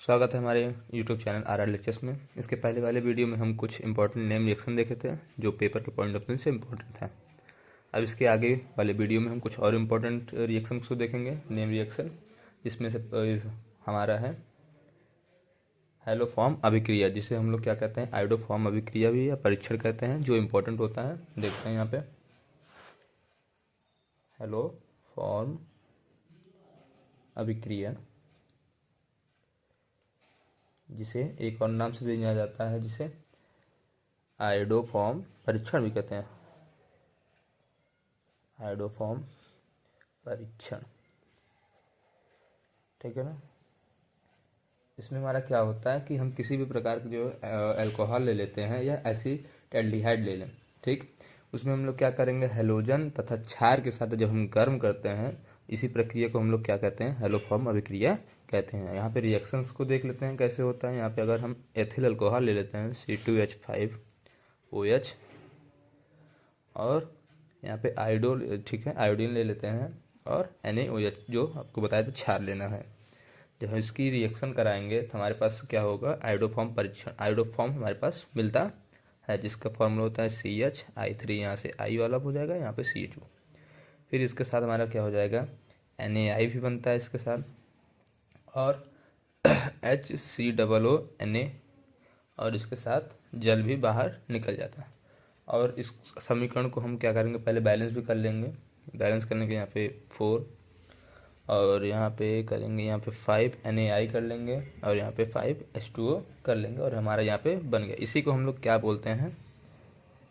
स्वागत है हमारे यूट्यूब चैनल आर लेक्चर्स में। इसके पहले वाले वीडियो में हम कुछ इंपॉर्टेंट नेम रिएक्शन देखे थे जो पेपर के पॉइंट ऑफ व्यू से इम्पोर्टेंट था। अब इसके आगे वाले वीडियो में हम कुछ और इम्पोर्टेंट रिएक्शन को देखेंगे, नेम रिएक्शन, जिसमें से हमारा है हेलोफॉर्म अभिक्रिया, जिसे हम लोग क्या कहते हैं, आयोडोफॉर्म अभिक्रिया भी या परीक्षण कहते हैं, जो इम्पोर्टेंट होता है। देखते हैं यहाँ पे हेलोफॉर्म अभिक्रिया, जिसे एक और नाम से भी जाना जाता है, जिसे आयोडोफॉर्म परीक्षण भी कहते हैं। आयोडोफॉर्म परीक्षण, ठीक है ना। इसमें हमारा क्या होता है कि हम किसी भी प्रकार के जो अल्कोहल ले लेते हैं या एसीटैल्डिहाइड ले लें, ठीक, उसमें हम लोग क्या करेंगे, हेलोजन तथा क्षार के साथ जब हम गर्म करते हैं, इसी प्रक्रिया को हम लोग क्या कहते हैं, हेलोफॉर्म अभिक्रिया कहते हैं। यहाँ पे रिएक्शंस को देख लेते हैं कैसे होता है। यहाँ पे अगर हम एथिल अल्कोहल ले लेते हैं C2H5OH, और यहाँ पे आयोडोल, ठीक है, आयोडीन ले लेते हैं, और NaOH जो आपको बताया था क्षार लेना है। जब हम इसकी रिएक्शन कराएंगे तो हमारे पास क्या होगा, आयोडोफॉर्म परीक्षण, आयोडोफॉर्म हमारे पास मिलता है, जिसका फॉर्मूला होता है CH, I3 यहाँ से I वाला हो जाएगा, यहाँ पे CH2। फिर इसके साथ हमारा क्या हो जाएगा, NaI भी बनता है इसके साथ, और HCOONA, और इसके साथ जल भी बाहर निकल जाता है। और इस समीकरण को हम क्या करेंगे, पहले बैलेंस भी कर लेंगे। बैलेंस करने के यहाँ पे 4, और यहाँ पे करेंगे, यहाँ पे 5 NaI कर लेंगे, और यहाँ पे 5 H2O कर लेंगे, और हमारा यहाँ पे बन गया। इसी को हम लोग क्या बोलते हैं,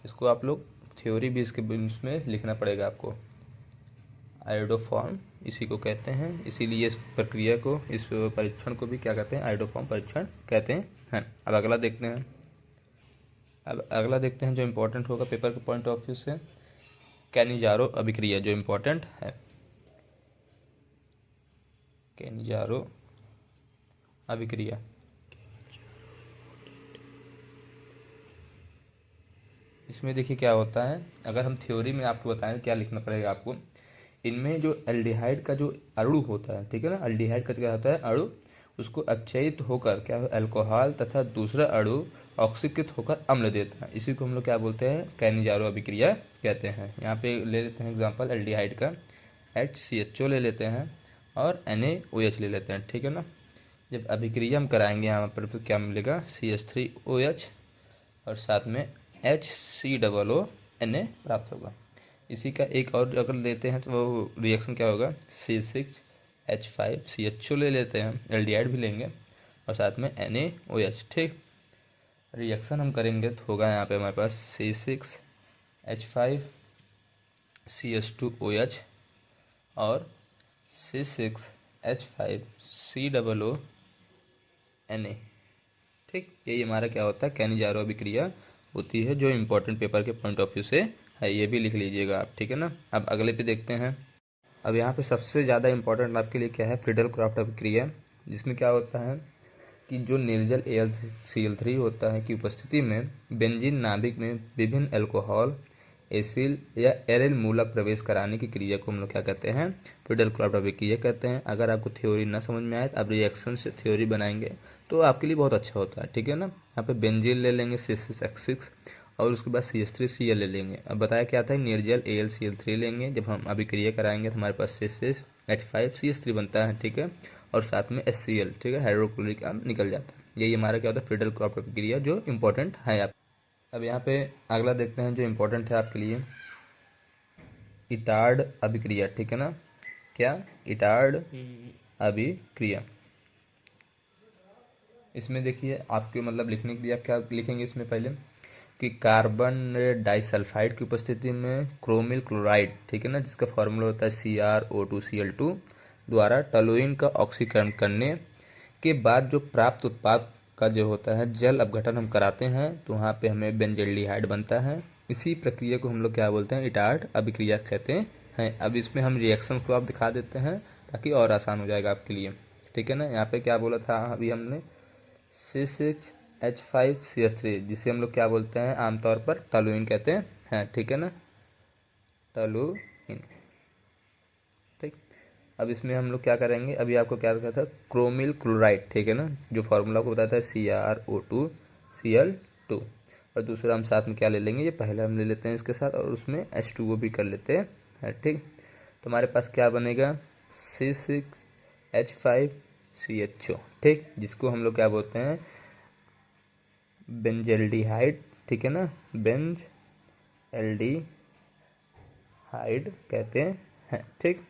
इसको आप लोग थ्योरी भी इसके इसमें लिखना पड़ेगा आपको। आयोडोफॉर्म इसी को कहते हैं, इसीलिए इस प्रक्रिया को, इस परीक्षण को भी क्या कहते हैं, आयोडोफॉर्म परीक्षण कहते हैं। अब अगला देखते हैं। अब अगला देखते हैं जो इम्पोर्टेंट होगा पेपर के पॉइंट ऑफ व्यू से, कैनिजारो अभिक्रिया, जो इम्पोर्टेंट है। कैनिजारो अभिक्रिया, इसमें देखिए क्या होता है। अगर हम थ्योरी में आपको बताएं क्या लिखना पड़ेगा आपको, इनमें जो एल्डिहाइड का जो अणु होता है, ठीक है ना, एल्डिहाइड का क्या होता है, अणु, उसको अपचयित होकर क्या है, अल्कोहल तथा दूसरा अणु ऑक्सीकृत होकर अम्ल देता है। इसी को हम लोग क्या बोलते हैं, कैनिजारो अभिक्रिया कहते हैं। यहाँ पे ले लेते हैं एग्जांपल एल्डिहाइड का, HCHO ले लेते हैं, और NaOH ले लेते हैं, ठीक है ना। जब अभिक्रिया हम कराएंगे यहाँ पर तो क्या मिलेगा, CH3OH, और साथ में HCOONA प्राप्त होगा। इसी का एक और अगर लेते हैं तो वो रिएक्शन क्या होगा, C6H5CHO ले लेते हैं, एल्डिहाइड भी लेंगे, और साथ में NaOH, ठीक। रिएक्शन हम करेंगे तो होगा यहाँ पे हमारे पास C6H5CH2OH और C6H5COONA, ठीक। यही हमारा क्या होता है, कैनिजारो अभिक्रिया होती है, जो इम्पोर्टेंट पेपर के पॉइंट ऑफ व्यू से है। ये भी लिख लीजिएगा आप, ठीक है ना। अब अगले पे देखते हैं। अब यहाँ पे सबसे ज़्यादा इम्पोर्टेंट आपके लिए क्या है, फ्रीडल क्राफ्ट अभिक्रिया, जिसमें क्या होता है कि जो निर्जल AlCl3 होता है की उपस्थिति में बेंजीन नाभिक में विभिन्न अल्कोहल, एसिल या एरिल मूलक प्रवेश कराने की क्रिया को हम लोग क्या कहते हैं, फ्रीडल क्राफ्ट अभिक्रिया कहते हैं। अगर आपको थ्योरी ना समझ में आए तो आप रिएक्शन से थ्योरी बनाएंगे तो आपके लिए बहुत अच्छा होता है, ठीक है ना। यहाँ पे बेंजीन ले लेंगे C6H6, और उसके बाद CH3Cl ले लेंगे। अब बताया क्या था, निर्जल AlCl3 लेंगे। जब हम अभिक्रिया कराएंगे तो हमारे पास C6H5CH3 बनता है, ठीक है, और साथ में HCl, ठीक है, हाइड्रोक्लोरिक अम्ल निकल जाता है। यही हमारा क्या होता है, फ्रीडल क्राफ्ट अभिक्रिया, जो इम्पोर्टेंट है आप। अब यहाँ पे अगला देखते हैं जो इम्पोर्टेंट है आपके लिए, इटार्ड अभिक्रिया, ठीक है ना। क्या, इटार्ड अभिक्रिया। इसमें देखिए आपके मतलब लिखने के लिए आप क्या लिखेंगे इसमें, पहले कि कार्बन डाइसल्फाइड की उपस्थिति में क्रोमिल क्लोराइड, ठीक है ना, जिसका फॉर्मूला होता है CrO2Cl2, द्वारा टोलुइन का ऑक्सीकरण करने के बाद जो प्राप्त उत्पाद का जो होता है जल अपघटन हम कराते हैं, तो वहाँ पे हमें बेंजल्डिहाइड बनता है। इसी प्रक्रिया को हम लोग क्या बोलते हैं, इटार्ड अभिक्रिया कहते हैं। अब इसमें हम रिएक्शन को आप दिखा देते हैं ताकि और आसान हो जाएगा आपके लिए, ठीक है ना। यहाँ पे क्या बोला था अभी हमने, C6H5CH3, जिसे हम लोग क्या बोलते हैं आमतौर पर, टोलुइन कहते हैं, ठीक है ना, टोलुइन, ठीक। अब इसमें हम लोग क्या करेंगे, अभी आपको क्या कहा था, क्रोमिल क्लोराइड, ठीक है ना, जो फार्मूला को बताता है CrO2Cl2। और दूसरा हम साथ में क्या ले लेंगे, ये पहले हम ले लेते हैं इसके साथ, और उसमें H2O भी कर लेते हैं, है ठीक। तो हमारे पास क्या बनेगा, C6H5CHO, ठीक, जिसको हम लोग क्या बोलते हैं, बेंजल्डिहाइड, ठीक है ना, बेंज एल्डिहाइड कहते हैं, ठीक।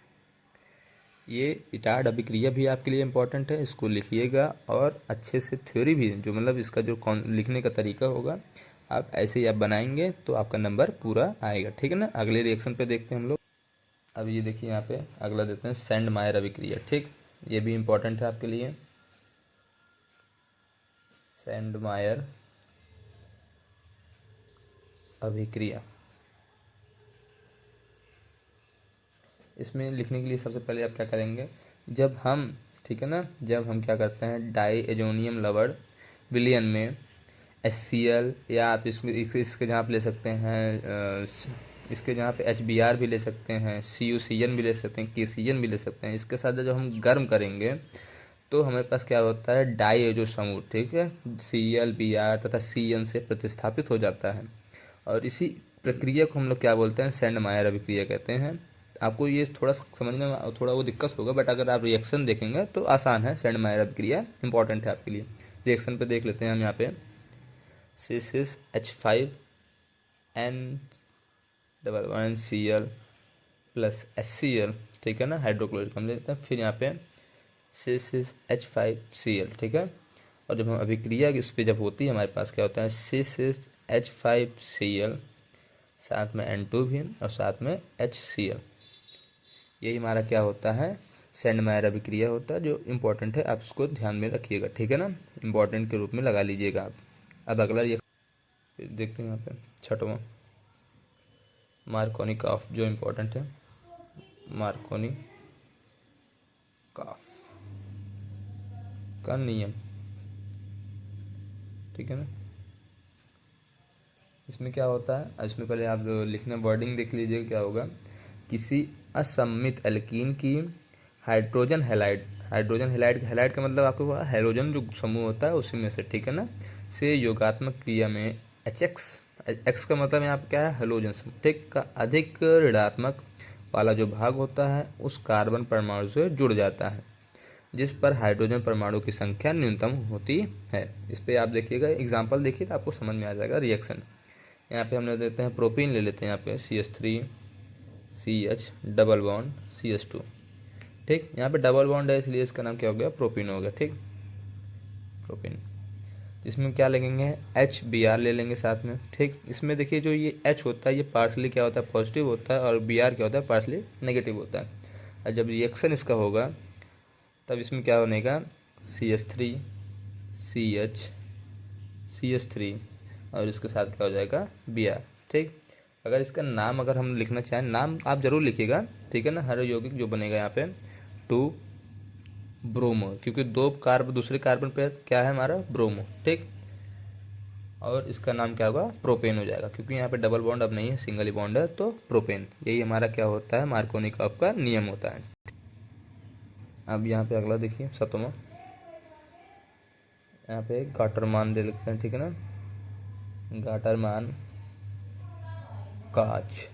ये इटाड अभिक्रिया भी आपके लिए इम्पोर्टेंट है, इसको लिखिएगा, और अच्छे से थ्योरी भी, जो मतलब इसका जो लिखने का तरीका होगा, आप ऐसे ही आप बनाएंगे तो आपका नंबर पूरा आएगा, ठीक है ना। अगले रिएक्शन पे देखते हैं हम लोग। अब ये देखिए यहाँ पे अगला देते हैं सेंड मायर अभिक्रिया, ठीक, ये भी इम्पोर्टेंट है आपके लिए। सेंड मायर अभिक्रिया, इसमें लिखने के लिए सबसे पहले आप क्या करेंगे, जब हम, ठीक है ना, जब हम क्या करते हैं डाई एजोनियम लवर्ड विलियन में HCl, या आप इसमें इसके जहाँ आप ले सकते हैं इसके जहाँ पे HBr भी ले सकते हैं, CuCN भी ले सकते हैं, KCN भी ले सकते हैं, इसके साथ जब हम गर्म करेंगे तो हमारे पास क्या होता है, डाई एजो समूह, ठीक है, Cl Br तथा CN से प्रतिस्थापित हो जाता है। और इसी प्रक्रिया को हम लोग क्या बोलते हैं, सेंड मायर अभिक्रिया कहते हैं। आपको ये थोड़ा समझने में थोड़ा वो दिक्कत होगा, बट अगर आप रिएक्शन देखेंगे तो आसान है, सेंड मायर अभिक्रिया इंपॉर्टेंट है आपके लिए। रिएक्शन पे देख लेते हैं हम यहाँ पे, C6H5N11Cl प्लस HCl, ठीक है ना, हाइड्रोक्लोरिक हम लेते हैं, फिर यहाँ पे C6H5Cl, ठीक है। और जब हम अभिक्रिया इस पे जब होती है, हमारे पास क्या होता है, C6H5Cl, साथ में N2 भी, और साथ में HCl। यही हमारा क्या होता है, सेंड मायर अभिक्रिया होता है, जो इम्पोर्टेंट है, आप उसको ध्यान में रखिएगा, ठीक है ना, इम्पोर्टेंट के रूप में लगा लीजिएगा आप। अब अगला ये देखते हैं यहाँ पे छठवां, मार्कोनिकॉफ, जो इम्पोर्टेंट है, मार्कोनिकॉफ का नियम, ठीक है ना। इसमें क्या होता है, इसमें पहले आप लिखना वर्डिंग देख लीजिए क्या होगा, किसी असम्मित एल्कीन की hydrogen halide, hydrogen halide, halide का मतलब आपको हाइड्रोजन जो समूह होता है उसी में से, ठीक है ना, से योगात्मक क्रिया में HX, एक्स का मतलब यहाँ पे क्या है, हेलोजन समूह, ठीक, का अधिक ऋणात्मक वाला जो भाग होता है उस कार्बन परमाणु से जुड़ जाता है जिस पर हाइड्रोजन परमाणु की संख्या न्यूनतम होती है। इस पे आप देखिएगा, एग्जांपल देखिए तो आपको समझ में आ जाएगा रिएक्शन। यहाँ पे हम ले लेते हैं प्रोपीन, ले लेते हैं यहाँ पे CH3CH डबल बॉन्ड CH2, ठीक, यहाँ पे डबल बॉन्ड है इसलिए इसका नाम क्या हो गया, प्रोपीन हो गया, ठीक, प्रोपीन। इसमें क्या लगेंगे, HBr ले लेंगे साथ में, ठीक। इसमें देखिए जो ये H होता है ये पार्सली क्या होता है, पॉजिटिव होता है, और Br क्या होता है, पार्सली नेगेटिव होता है। और जब रिएक्शन इसका होगा तब इसमें क्या बनेगा, CH3 और इसके साथ क्या हो जाएगा, Br, ठीक। अगर इसका नाम अगर हम लिखना चाहें, नाम आप जरूर लिखिएगा, ठीक है ना, हर यौगिक जो बनेगा यहाँ पे 2 ब्रोमो, क्योंकि दो कार्बन दूसरे कार्बन पे क्या है हमारा, ब्रोमो, ठीक। और इसका नाम क्या होगा, प्रोपेन हो जाएगा, क्योंकि यहाँ पे डबल बॉन्ड अब नहीं है, सिंगल ही बॉन्ड है, तो प्रोपेन। यही हमारा क्या होता है, मार्कोनिकॉफ का नियम होता है। अब यहाँ पे अगला देखिए सतमा, यहाँ पे गाटरमान दे लेते हैं, ठीक है ना, गाटरमान काच,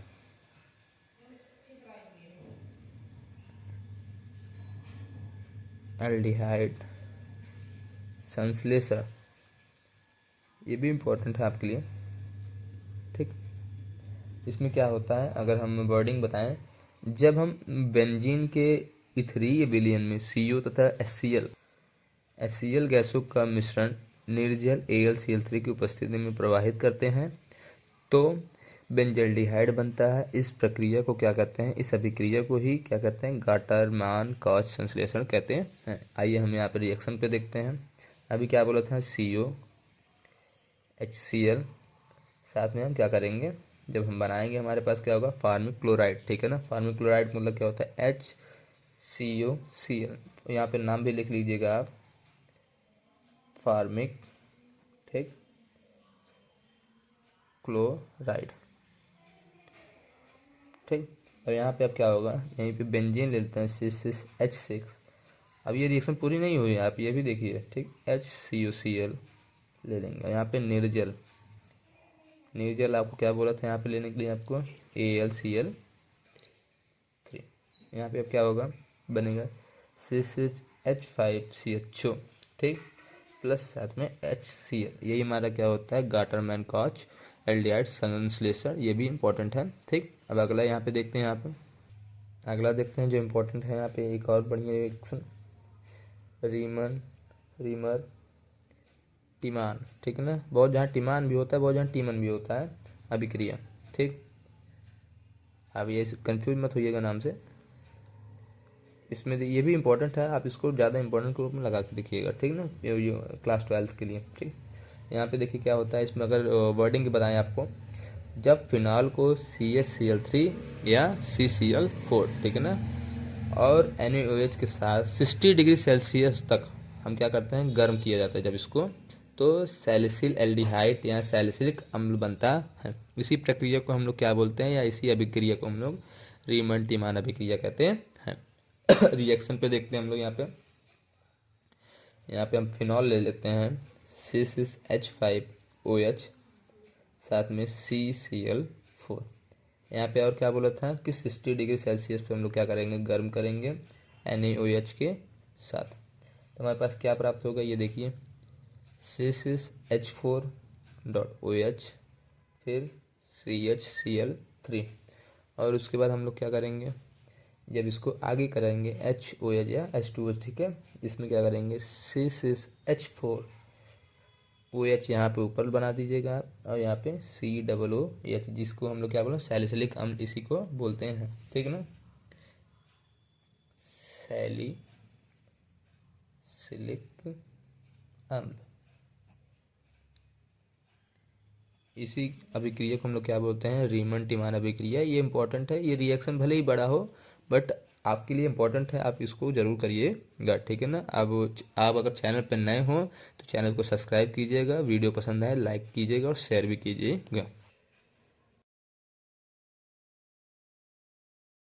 एल्डिहाइड संश्लेषण, ये भी इम्पोर्टेंट है आपके लिए, ठीक। इसमें क्या होता है, अगर हम वर्डिंग बताएं, जब हम बेंजीन के इथरीय विलयन में CO तथा HCl गैसों का मिश्रण निर्जल AlCl3 की उपस्थिति में प्रवाहित करते हैं तो बेंजल्डिहाइड बनता है। इस प्रक्रिया को क्या कहते हैं, इस अभिक्रिया को ही क्या कहते हैं, गाटरमान काच संश्लेषण कहते हैं। आइए हम यहाँ पे रिएक्शन पे देखते हैं। अभी क्या बोला था, CO HCl, साथ में हम क्या करेंगे, जब हम बनाएंगे हमारे पास क्या होगा, फार्मिक क्लोराइड, ठीक है ना। फार्मिक क्लोराइड मतलब क्या होता है, HCOCl, तो यहाँ पे नाम भी लिख लीजिएगा आप, फार्मिक, ठीक, क्लोराइड, ठीक। अब यहाँ पे अब क्या होगा, यहीं पे बेंजीन ले लेते हैं C6H6। अब ये रिएक्शन पूरी नहीं हुई है, आप ये भी देखिए, ठीक, HCOCl ले लेंगे। यहाँ पे निर्जल, निर्जल आपको क्या बोला था यहाँ पे लेने के लिए, आपको AlCl3। यहाँ पे अब क्या होगा, बनेगा C6H5CHO, ठीक, प्लस साथ में HCl। यही हमारा क्या होता है, गाटरमैन कॉच एल्डिहाइड संश्लेषण, ये भी इंपॉर्टेंट है, ठीक। अब अगला यहाँ पे देखते हैं, यहाँ पे अगला देखते हैं जो इम्पोर्टेंट है, यहाँ पे एक और बढ़िया रिएक्शन, रीमन रीमर टीमान, ठीक है ना। बहुत जहाँ टीमान भी होता है, बहुत जहाँ टीमन भी होता है अभिक्रिया, ठीक। अब ये कंफ्यूज मत होइएगा नाम से, इसमें ये भी इंपॉर्टेंट है, आप इसको ज़्यादा इंपॉर्टेंट के रूप में लगा के देखिएगा, ठीक ना, ये क्लास 12 के लिए, ठीक। यहाँ पे देखिए क्या होता है इसमें, अगर वर्डिंग की बताएं आपको, जब फिनॉल को CHCl3 या CCl4, ठीक है ना, और NaOH के साथ 60 डिग्री सेल्सियस तक हम क्या करते हैं, गर्म किया जाता है जब इसको, तो सैलिसिल एल्डिहाइड या सैलिसिलिक अम्ल बनता है। इसी प्रक्रिया को हम लोग क्या बोलते हैं, या इसी अभिक्रिया को हम लोग रीमन टीमान अभिक्रिया कहते हैं। रिएक्शन पे देखते हैं हम लोग, यहाँ पे हम फिनॉल ले लेते हैं C6H5OH साथ में CCl4। यहाँ पे और क्या बोला था कि 60 डिग्री सेल्सियस पे हम लोग क्या करेंगे, गर्म करेंगे NaOH के साथ। तो हमारे पास क्या प्राप्त होगा, ये देखिए C6H4.OH फिर CHCl3, और उसके बाद हम लोग क्या करेंगे, जब इसको आगे करेंगे HOH या H2O, ठीक है, इसमें क्या करेंगे C6H4OH यहाँ पे ऊपर बना दीजिएगा आप, और यहाँ पे COOH, जिसको हम लोग क्या बोलें, सैलिसिलिक अम्ल इसी को बोलते हैं, ठीक है ना, सैलिसिलिक अम्ल। इसी अभिक्रिया को हम लोग क्या बोलते हैं, रीमन टीमान अभिक्रिया। ये इंपॉर्टेंट है, ये रिएक्शन भले ही बड़ा हो बट आपके लिए इंपॉर्टेंट है, आप इसको जरूर करिएगा, ठीक है ना। अब आप अगर चैनल पर नए हो तो चैनल को सब्सक्राइब कीजिएगा, वीडियो पसंद आए लाइक कीजिएगा और शेयर भी कीजिएगा।